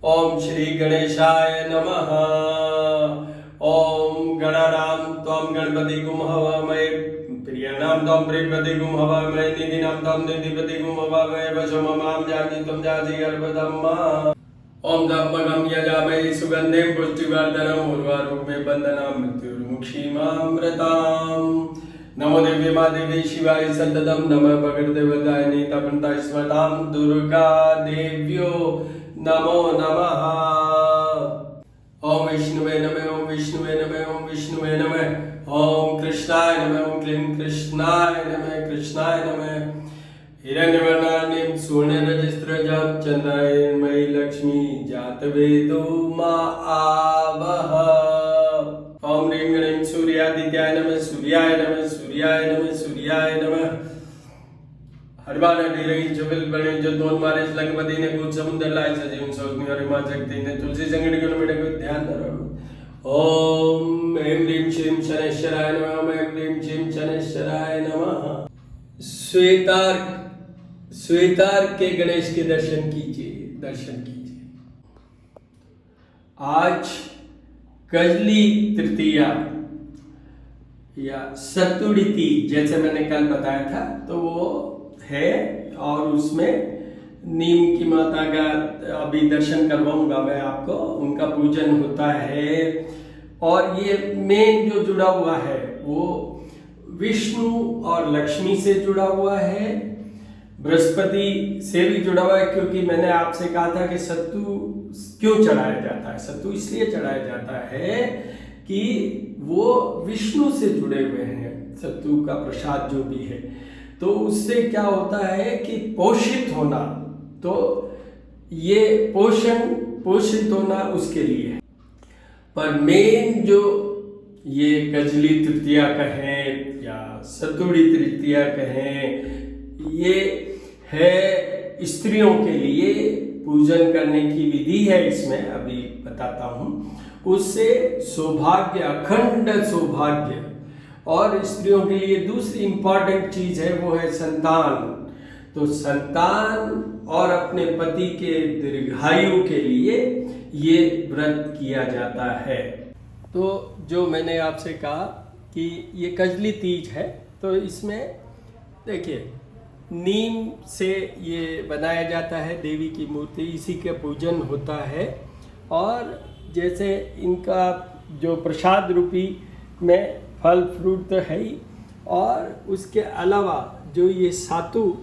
ओम श्री गणेशाय नमः। ओम गणानां त्वं गणपतिगुं हवामहे प्रियाणां त्वं प्रियपतिगुं हवामहे निधिनां त्वं निधिपतिगुं हवामहे वशममां जाति त्वं जाति गर्भधम्मा। ओम दम्पगं यजामहे सुगन्धिं पुष्टिवर्धनम् उर्वारुकमे बन्धनां मृत्युर्मुक्षीमामृताम्। नमो दिव्य माँ देवी शिवाय सततम नमः भगवद्देवताय तपन्ता स्वतां दुर्गा देव्यो नमो नमः। ओम विष्णुवे नमः ओम विष्णुवे नमः ओम विष्णुवे नमः ओम कृष्णाय नमः ओम क्लीं कृष्णाय नमः कृष्णाय नमः। हिरण्यवर्णाढ्यं सुवर्णरजस्रजां चन्द्रायणमयी लक्ष्मी जातवेदो मा आवह। ओम ह्रीं क्लीं सूर्यादित्याय नमः सूर्याय नमः सूर्याय नमः सूर्याय नमः। हरबाना ढीलगी चुबिल बने जो दोन मारे लंगपति ने कुछ समुद्र लाए सजीवन सोचनी और हिमा शक्ति ने तुलसी संगीत को मेरे को ध्यान धरो। ओम ऐं ह्रीं श्रीं शनैश्चराय नमः ओम ऐं ह्रीं श्रीं शनैश्चराय नमः। श्वेतार के गणेश के दर्शन कीजिए। आज कजली तृतीया या सतुड़ी तीज जैसे मैंने कल बताया था तो वो है और उसमें नीम की माता का अभी दर्शन करवाऊंगा मैं आपको। उनका पूजन होता है और ये मेन जो जुड़ा हुआ है वो विष्णु और लक्ष्मी से जुड़ा हुआ है, बृहस्पति से भी जुड़ा हुआ है। क्योंकि मैंने आपसे कहा था कि सत्तू क्यों चढ़ाया जाता है। सत्तू इसलिए चढ़ाया जाता है कि वो विष्णु से जुड़े हुए हैं। सत्तू का प्रसाद जो भी है तो उससे क्या होता है कि पोषित होना, तो ये पोषित होना उसके लिए है। पर मेन जो ये कजली तृतीया कहें या सतुड़ी तृतीया कहें, ये है स्त्रियों के लिए पूजन करने की विधि है। इसमें अभी बताता हूँ। उससे सौभाग्य, अखंड सौभाग्य, और स्त्रियों के लिए दूसरी इंपॉर्टेंट चीज है वो है संतान। तो संतान और अपने पति के दीर्घायु के लिए ये व्रत किया जाता है। तो जो मैंने आपसे कहा कि ये कजली तीज है तो इसमें देखिए नीम से ये बनाया जाता है देवी की मूर्ति, इसी का पूजन होता है। और जैसे इनका जो प्रसाद रूपी में फल फ्रूट तो है ही, और उसके अलावा जो ये सातू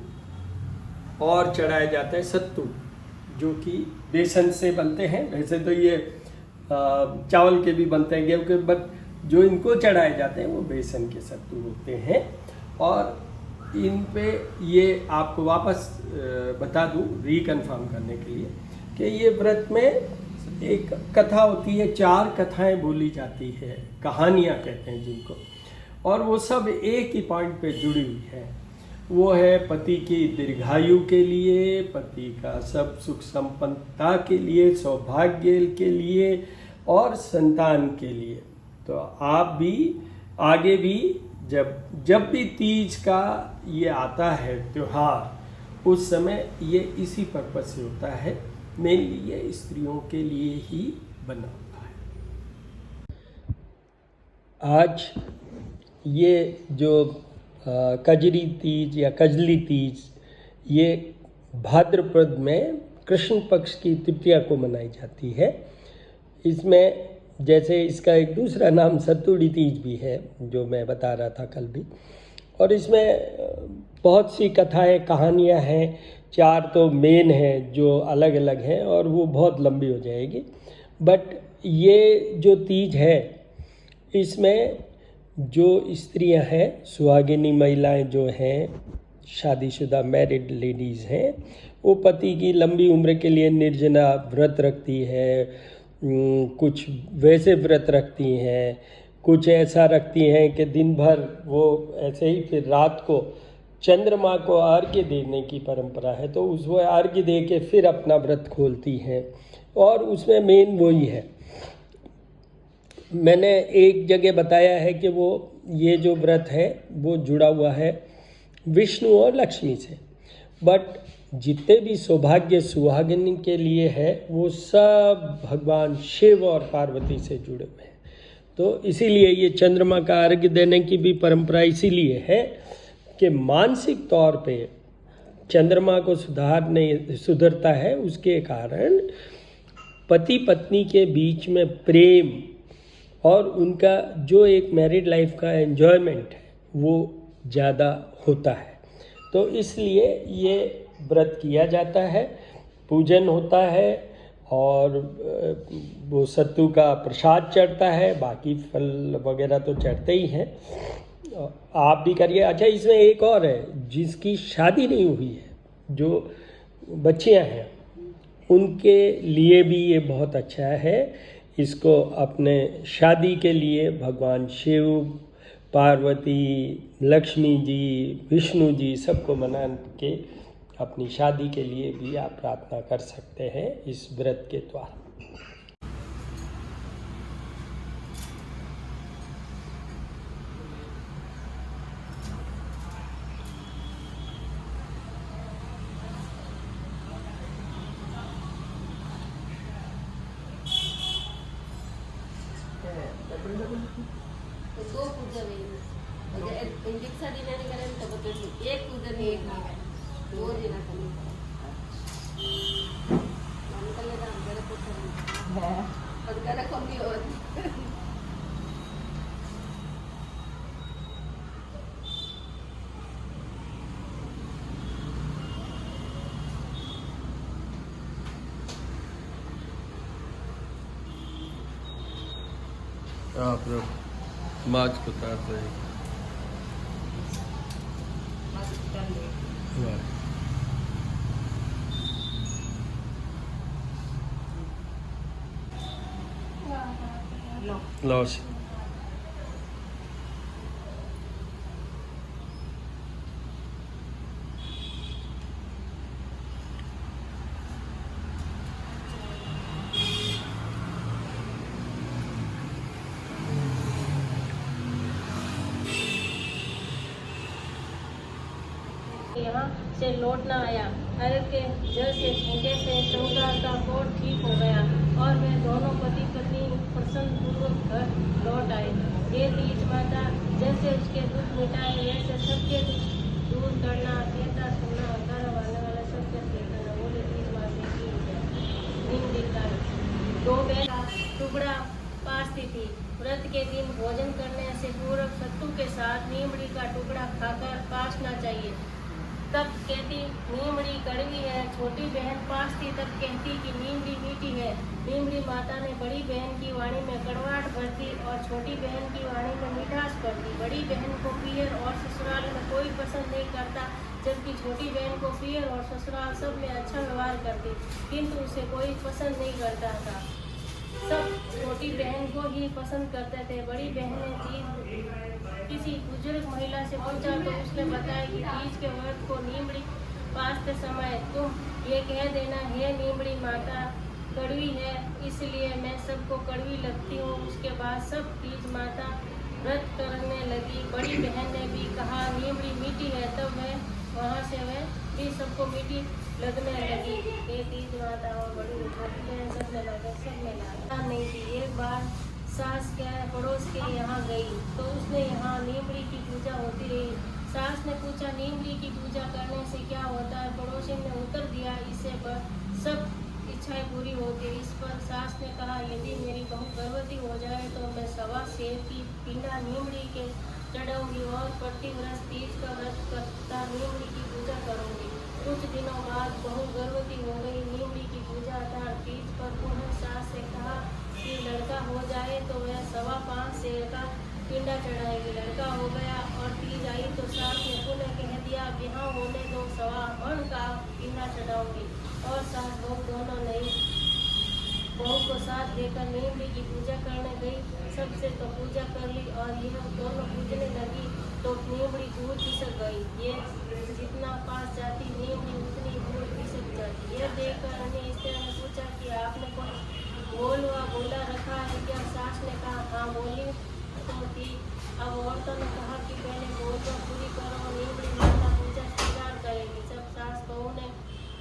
और चढ़ाया जाता है सत्तू, जो कि बेसन से बनते हैं। वैसे तो ये चावल के भी बनते हैं, गेहूं के, बट जो इनको चढ़ाए जाते हैं वो बेसन के सत्तू होते हैं। और इन पे ये आपको वापस बता दूं रिकन्फर्म करने के लिए कि ये व्रत में एक कथा होती है, 4 कथाएं बोली जाती है, कहानियाँ कहते हैं जिनको, और वो सब एक ही पॉइंट पे जुड़ी हुई है। वो है पति की दीर्घायु के लिए, पति का सब सुख संपन्नता के लिए, सौभाग्य के लिए और संतान के लिए। तो आप भी आगे भी जब भी तीज का ये आता है त्योहार, उस समय ये इसी पर्पज से होता है। मेनली ये स्त्रियों के लिए ही बना हुआ है। आज ये जो कजरी तीज या कजली तीज, ये भाद्रपद में कृष्ण पक्ष की तृतीया को मनाई जाती है। इसमें जैसे इसका एक दूसरा नाम सतुड़ी तीज भी है जो मैं बता रहा था कल भी। और इसमें बहुत सी कथाएं, कहानियां हैं। 4 तो मेन हैं जो अलग अलग हैं और वो बहुत लंबी हो जाएगी। बट ये जो तीज है इसमें जो स्त्रियां हैं, सुहागिनी महिलाएं जो हैं, शादीशुदा मैरिड लेडीज़ हैं, वो पति की लंबी उम्र के लिए निर्जला व्रत रखती है। कुछ वैसे व्रत रखती हैं, कुछ ऐसा रखती हैं कि दिन भर वो ऐसे ही, फिर रात को चंद्रमा को अर्घ्य देने की परंपरा है तो उसको अर्घ्य दे के फिर अपना व्रत खोलती हैं। और उसमें मेन वही है, मैंने एक जगह बताया है कि वो ये जो व्रत है वो जुड़ा हुआ है विष्णु और लक्ष्मी से। बट जितने भी सौभाग्य सुहागिन के लिए है वो सब भगवान शिव और पार्वती से जुड़े हुए हैं। तो इसीलिए ये चंद्रमा का अर्घ्य देने की भी परंपरा इसीलिए है कि मानसिक तौर पे चंद्रमा को सुधरता है, उसके कारण पति पत्नी के बीच में प्रेम और उनका जो एक मैरिड लाइफ का एंजॉयमेंट है वो ज़्यादा होता है। तो इसलिए ये व्रत किया जाता है, पूजन होता है और वो सत्तू का प्रसाद चढ़ता है, बाकी फल वगैरह तो चढ़ते ही हैं। आप भी करिए। अच्छा, इसमें एक और है, जिसकी शादी नहीं हुई है, जो बच्चियां हैं, उनके लिए भी ये बहुत अच्छा है। इसको अपने शादी के लिए भगवान शिव, पार्वती, लक्ष्मी जी, विष्णु जी सबको मना के अपनी शादी के लिए भी आप प्रार्थना कर सकते हैं इस व्रत के द्वारा। दो पूजा इंजेक्शन देने करें तो बता एक पूजा नहीं एक नहीं दो देना करें हम कल ना मेरे को है और करे कम भी हो। आप लोग मास्क उतार दें। लॉस यहाँ से लौट न आया। अर्घ के जल से छींटे से शंका का कोट ठीक हो गया और वे दोनों पति पत्नी प्रसन्न पूर्वक घर लौट आए। ये तीज माता जैसे उसके दुख मिटाए वैसे सबके दुख दूर करना, कहता सुनना, घर वाले वाला सबके देखना, बोले तीज माता की नीम दिखाई। दो बैल का टुकड़ा पासती थी। व्रत के दिन भोजन करने से पूर्व सत्तू के साथ नीमड़ी का टुकड़ा खाकर पासना चाहिए। तब कहती नीमड़ी कड़वी है। छोटी बहन पासती तब कहती कि नीमड़ी मीठी है। नीमड़ी माता ने बड़ी बहन की वाणी में कड़वाहट भरती और छोटी बहन की वाणी में मिठास भरती। बड़ी बहन को पियर और ससुराल में कोई पसंद नहीं करता, जबकि छोटी बहन को पियर और ससुराल सब में अच्छा व्यवहार करती, किंतु उसे कोई पसंद नहीं करता था। सब छोटी बहन को ही पसंद करते थे। बड़ी बहन ने चीज किसी बुजुर्ग महिला से पूछा तो उसने बताया कि तीज के व्रत को नीमड़ी पासते समय तुम ये कह देना, हे नीमड़ी माता कड़वी है इसलिए मैं सबको कड़वी लगती हूँ। उसके बाद सब तीज माता व्रत करने लगी। बड़ी बहन ने भी कहा नीमड़ी मीठी है, तब वहाँ से वह भी सबको मीठी लगने लगी। ये तीज माता और बड़ी छोटी बहन सब में लगा, सब में लगा नहीं थी। एक बार सास के पड़ोस के यहाँ गई तो उसने यहाँ नीमड़ी की पूजा होती रही। सास ने पूछा नीमड़ी की पूजा करने से क्या होता है? पड़ोसी ने उत्तर दिया इससे सब इच्छाएं पूरी होती। इस पर सास ने कहा यदि मेरी बहू गर्भवती हो जाए तो मैं 1.25 सेर की पिंडा नीमड़ी के चढ़ाऊंगी और प्रतिवर्ष तीज का व्रत करता नीमड़ी की पूजा करूंगी। कुछ दिनों बाद बहू गर्भवती हो गई। नीमड़ी की पूजा था। तीज पर पुनः सास से कहा कि लड़का हो जाए तो वह 5.25 सेर का पिंडा चढ़ाएगी। लड़का हो गया और तीज आई तो सास ने पुनः कह दिया ब्याह होने दो, 1.25 मण का पिंडा चढ़ाऊंगी। और सास बहू दोनों नई बहू को साथ लेकर नीमड़ी की पूजा करने गई। सबसे तो पूजा कर ली और यह दोनों पूजने लगी तो नीमड़ी दूध खिसक गई। ये जितना पास जाती नीमड़ी उतनी दूध खिसक जाती। यह देखकर अन्य स्त्री ने पूछा कि आपने कोई बोला रखा है क्या? सास ने कहा हाँ बोली तो थी। अब औरतों ने कहा कि पहले बोल पूरी करो, नीमड़ी माता पूजा स्वीकार करेगी। जब सास बहू ने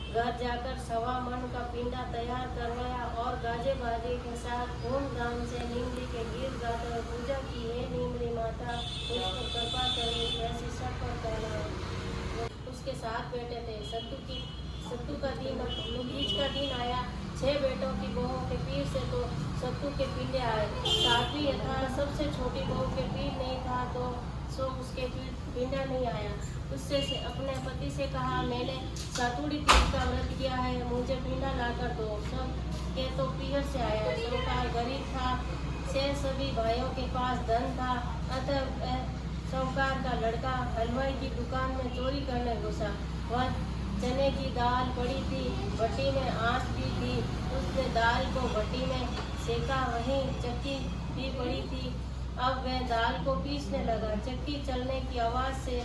घर जाकर 1.25 मन का पिंडा तैयार करवाया और गाजे बाजे के साथ धूमधाम से नीमली के गीत गाकर पूजा की। हे नीमली माता मुझ पर कृपा करे, ऐसी सब पर कहना। उसके 7 बेटे थे। सत्तू का दिन बीच का दिन आया। 6 बेटों की बहू के पीर से तो सत्तू के पिंडे आए। 7वीं था, सबसे छोटी बहू के पीर नहीं था तो सो उसके पिंडा नहीं आया। उससे अपने पति से कहा, मैंने सातुड़ी तीज का व्रत किया है, मुझे पिंडा ला कर दो। सब के तो पीहर से आया। साहूकार गरीब था, से सभी भाइयों के पास धन था, अतः साहूकार का लड़का हलवाई की दुकान में चोरी करने घुसा। वह चने की दाल पड़ी थी, भट्टी में आंच भी थी। उसने दाल को भट्टी में सेका, वहीं चक्की भी पड़ी थी। अब वह दाल को पीसने लगा। चक्की चलने की आवाज से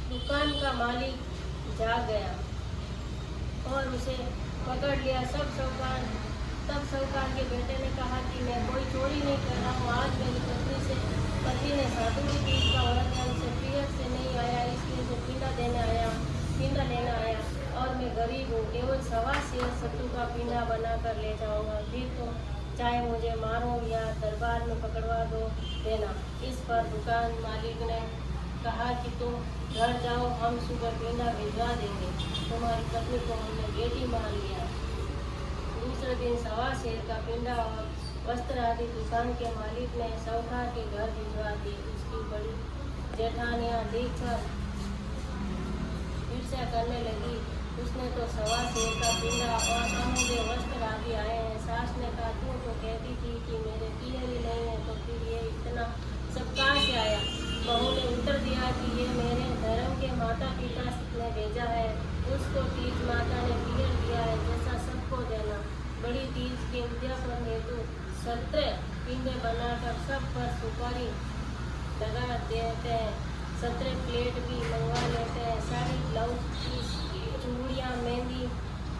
दुकान का मालिक जाग गया और उसे पकड़ लिया। तब साहूकार के बेटे ने कहा कि मैं कोई चोरी नहीं कर रहा हूँ। आज मेरी पति ने सातुड़ी तीज का व्रत है, उसे पीहर से नहीं आया, इसलिए उसे पिंडा लेना आया और मैं गरीब हूँ, केवल 1.25 सेर सत्तू का पिंडा बना कर ले जाऊँगा। फिर तो चाहे मुझे मारो या दरबार में पकड़वा दो देना। इस पर दुकान मालिक ने कहा कि तुम घर जाओ, हम सुबह पिंडा भिजवा देंगे। तुम्हारी पत्नी को हमने बेटी मान लिया। दूसरे दिन 1.25 सेर का पिंडा और वस्त्र आदि दुकान के मालिक ने साहूकार के घर भिजवा दी। उसकी बड़ी जेठानियाँ देखकर ईर्ष्या करने लगी। उसने तो 1.25 सेर का पिंडा और अमूल्य वस्त्र आदि आए हैं। सास ने कहा, तू तो कहती थी कि मेरे पीहर ही नहीं है, तो फिर ये इतना सब कहाँ से आया? बहू ने उत्तर दिया कि ये मेरे धर्म के माता पिता ने भेजा है। उसको तीज माता ने पीहर दिया है, जैसा सबको देना। बड़ी तीज के उद्यापन हेतु 17 पिंडे बनाकर सब पर सुपारी लगा देते हैं। 17 प्लेट भी मंगवा लेते हैं। साड़ी, ब्लाउज पीस, चूड़ियाँ, मेहंदी,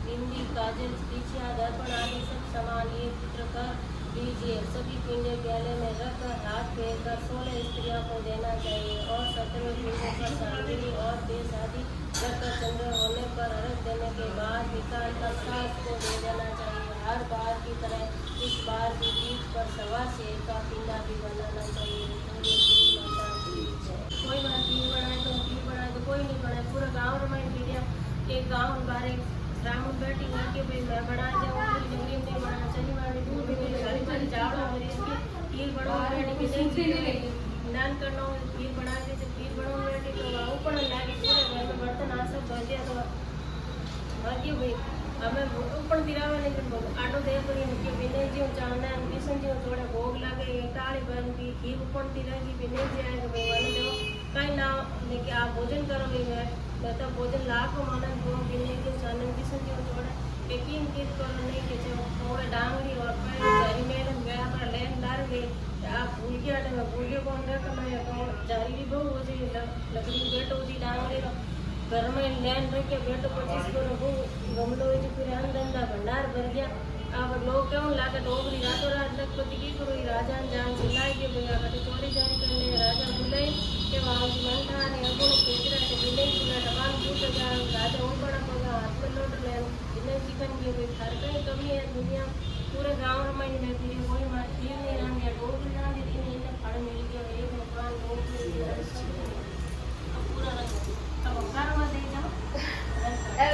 बिंदी, काजल, बिछिया, दर्पण आदि सब सामान एक चित्र कर लीजिए। सभी पिंडे प्याले में रखकर हाथ फेरकर 16 स्त्रियों को देना चाहिए और 17 पिंडों पर सामग्री और पेश आदि रखकर चंद्र होने पर अर्घ देने के बाद निकाल कर सास को दे देना चाहिए। हर बार की तरह इस बार भी तीज पर 1.25 सेर का पिंडा भी बनाना चाहिए। कोई बार खीर बनाए तो कोई नहीं बनाए। पूरा गाँव रमाई पीड़िया एक गाँव बारे ब्राह्मण बैठी हुई कि भाई मैं बना जाऊँगी, जंगली नहीं बना चली मारी दूध भी सारी चावल मेरी इसकी खीर बनाओ बैठी कि नहीं नान करना हो खीर बना दी तो खीर बनाओ बैठी तो ऊपर लागे पूरे घर में बर्तन आ सब भर दिया तो भाग्य भाई हमें ऊपर दिरावा नहीं कर आटो दे पड़ी कि विनय जी चावना किशन जी थोड़े भोग लागे एक ताली बन की खीर ऊपर दिरागी विनय जी आएगा भगवान जो कहीं ना लेके आप भोजन करो मैं तो भोजन लाख मानन को विनय जी चानन किशन जी थोड़े यकीन किस करो नहीं कि जो थोड़े डांगरी और जारी मेलन गया पर लेन लार गई आप भूल गया मैं भूल गया कौन रख मैं तो जारी भी बहु हो जी लकड़ी बैठो जी डांगरी घर में लैन रख के बैठो 25 करो वो गमलो जी फिर धंधा भंडार भर गया। अब लोग क्यों लाके डोगरी रातों रात लखपति की करो राजा जान सिलाई के भैया कटे चोरी जारी करने राजा बुलाई के बाबू मन था ने अगो केजरा के बिले पूरा टमान पूछ जा राजा उन बड़ा पगा हाथ में लोट ले बिले चिकन के भी हर कहीं कमी है दुनिया पूरे गांव में नहीं फिर कोई मार खीर नहीं रहा गया डोगरी ना दी नहीं इन्हें फड़ मिल गया एक मकान डोगरी पूरा अब कारवा दे जाओ ए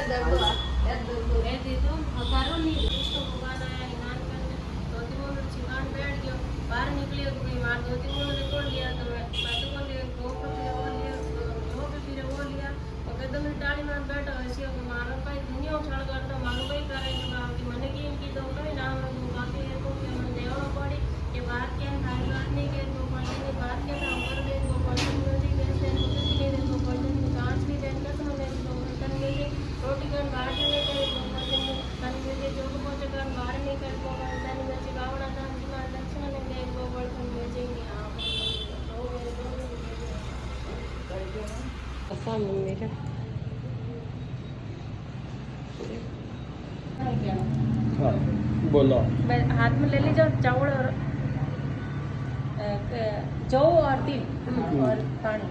दे दो हकारो नहीं इसको भगवान आया ईमान करने 2-3 मिनट चिकान बैठ गया बाहर निकले तो कोई मार 2-3 मिनट रिकॉर्ड लिया तो मैं बातों को ले दो पे फिर वो लिया और कदम में डाली में बैठा ऐसे हो मारो भाई दुनिया उछाल करता मारो भाई करे जो काम की मने की इनकी तो कहीं नाम में बाकी है को के मन देवा पड़ी के बात क्या खाई बात नहीं के तो पढ़ने बात क्या काम कर दे वो पढ़ने म्यूजिक जैसे कुछ नहीं दे तो पढ़ने कांच भी देन का तो मैं तो तन में रोटी कर बाहर नहीं करे तो तन में जो को जगह बाहर नहीं कर को तन में चिकावड़ा था जिमा दक्षिण ने दे को बर्तन भेजेंगे आप तो मेरे को ऐसा मेरा हाँ बोलो हाथ में ले लीजिए चावल और जौ और तिल और पानी